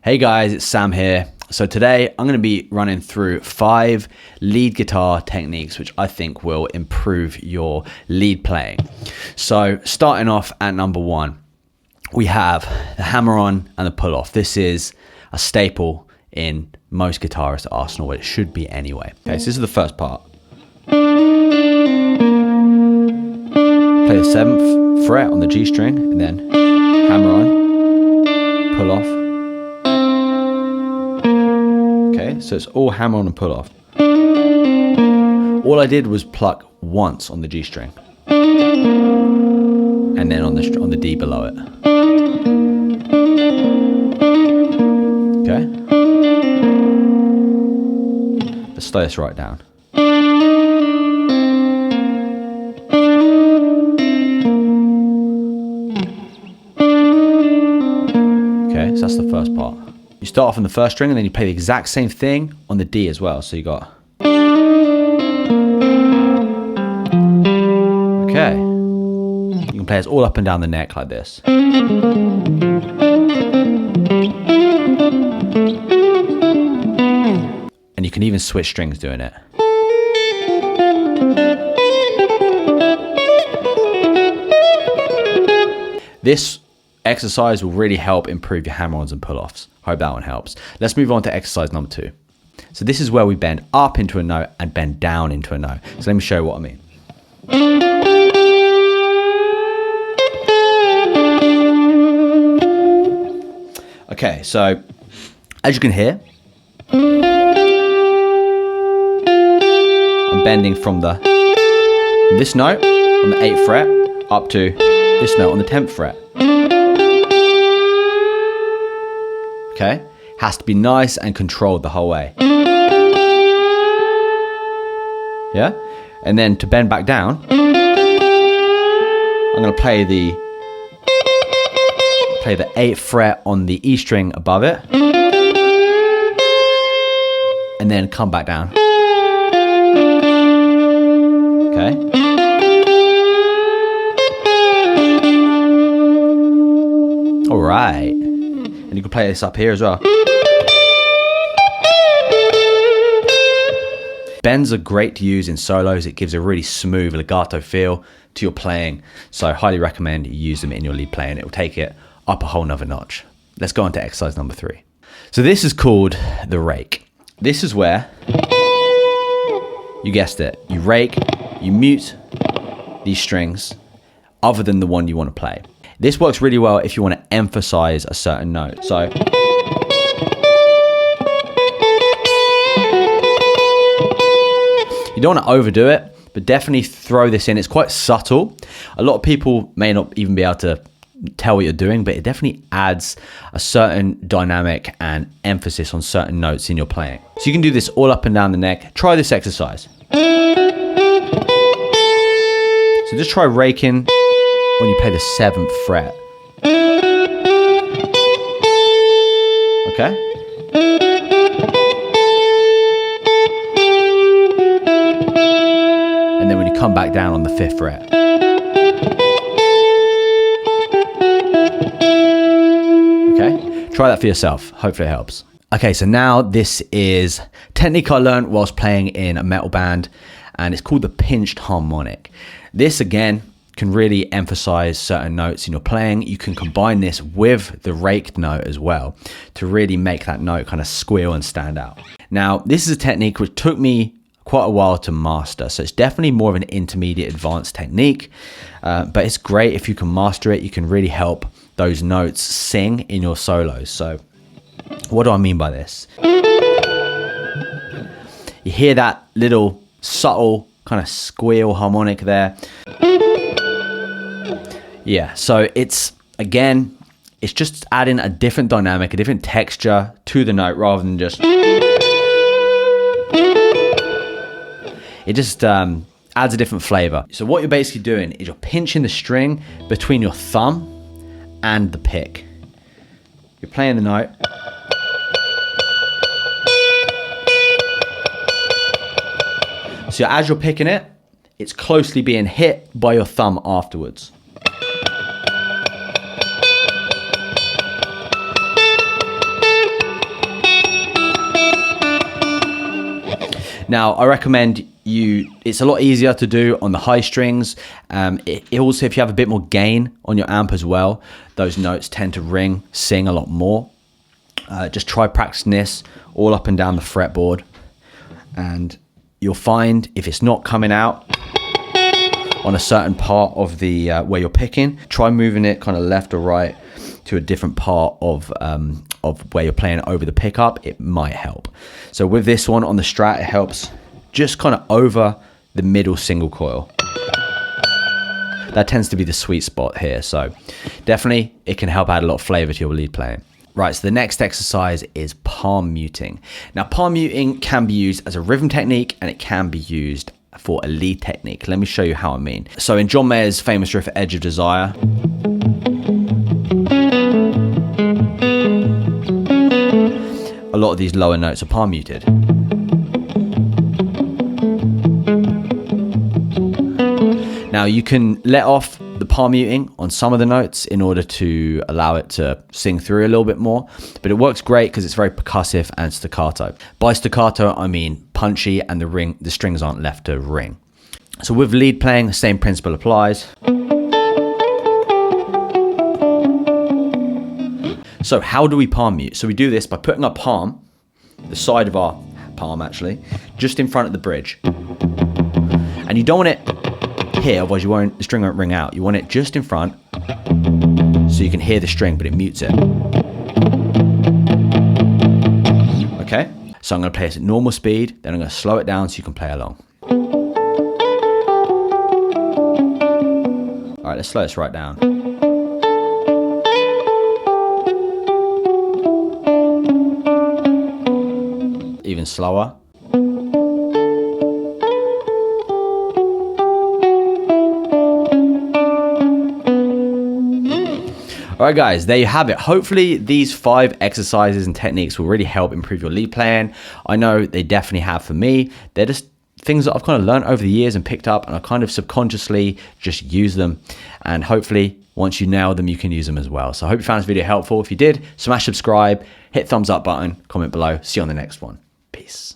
Hey guys, it's Sam here. So today I'm going to be running through 5 lead guitar techniques which I think will improve your lead playing. So starting off at number 1, we have the hammer-on and the pull-off. This is a staple in most guitarists' arsenal, but it should be anyway. Okay, so this is the first part. Play the 7th fret on the G string and then hammer-on, pull-off. Okay, so it's all hammer on and pull off. All I did was pluck once on the G string, and then on the D below it. Okay, let's slow this right down. Okay, so that's the first part. You start off on the first string and then you play the exact same thing on the D as well. So you got... Okay. You can play this all up and down the neck like this. And you can even switch strings doing it. This exercise will really help improve your hammer-ons and pull-offs. Hope that one helps. Let's move on to exercise number 2. So this is where we bend up into a note and bend down into a note. So let me show you what I mean. Okay, so as you can hear, I'm bending from this note on the 8th fret up to this note on the 10th fret. Okay, has to be nice and controlled the whole way. Yeah, and then to bend back down, I'm going to play the 8th fret on the E string above it, and then come back down. Okay. All right. And you can play this up here as well. Bends are great to use in solos. It gives a really smooth legato feel to your playing. So I highly recommend you use them in your lead playing. It will take it up a whole nother notch. Let's go on to exercise number 3. So this is called the rake. This is where, you guessed it, you rake, you mute these strings other than the one you want to play. This works really well if you want to emphasize a certain note. So you don't want to overdo it, but definitely throw this in. It's quite subtle. A lot of people may not even be able to tell what you're doing, but it definitely adds a certain dynamic and emphasis on certain notes in your playing. So you can do this all up and down the neck. Try this exercise. So just try raking when you play the 7th fret. Okay? And then when you come back down on the 5th fret. Okay? Try that for yourself. Hopefully it helps. Okay, so now this is a technique I learned whilst playing in a metal band, and it's called the pinched harmonic. This again can really emphasize certain notes in your playing. You can combine this with the raked note as well to really make that note kind of squeal and stand out. Now, this is a technique which took me quite a while to master, so it's definitely more of an intermediate advanced technique, but it's great if you can master it. You can really help those notes sing in your solos. So what do I mean by this? You hear that little subtle kind of squeal harmonic there. Yeah, so it's just adding a different dynamic, a different texture to the note rather than just... It just adds a different flavor. So what you're basically doing is you're pinching the string between your thumb and the pick. You're playing the note. So as you're picking it, it's closely being hit by your thumb afterwards. Now, I recommend it's a lot easier to do on the high strings. It also, if you have a bit more gain on your amp as well, those notes tend to sing a lot more. Just try practicing this all up and down the fretboard, and you'll find if it's not coming out on a certain part of the where you're picking, try moving it kind of left or right to a different part of where you're playing over the pickup. It might help. So with this one on the Strat, it helps just kind of over the middle single coil. That tends to be the sweet spot here. So definitely it can help add a lot of flavor to your lead playing. Right, so the next exercise is palm muting. Now, palm muting can be used as a rhythm technique, and it can be used for a lead technique. Let me show you how I mean. So in John Mayer's famous riff, Edge of Desire, a lot of these lower notes are palm muted. Now you can let off the palm muting on some of the notes in order to allow it to sing through a little bit more, but it works great because it's very percussive and staccato. By staccato, I mean punchy, and the strings aren't left to ring. So with lead playing, the same principle applies. So how do we palm mute? So we do this by putting our palm, the side of our palm actually, just in front of the bridge. And you don't want it here, otherwise the string won't ring out. You want it just in front so you can hear the string, but it mutes it. Okay, so I'm going to play this at normal speed, then I'm going to slow it down so you can play along. All right, let's slow this right down. Even slower. All right, guys, there you have it. Hopefully these 5 exercises and techniques will really help improve your lead playing. I know they definitely have for me. They're just things that I've kind of learned over the years and picked up, and I kind of subconsciously just use them. And hopefully once you nail them, you can use them as well. So I hope you found this video helpful. If you did, smash subscribe, hit thumbs up button, comment below. See you on the next one. Peace.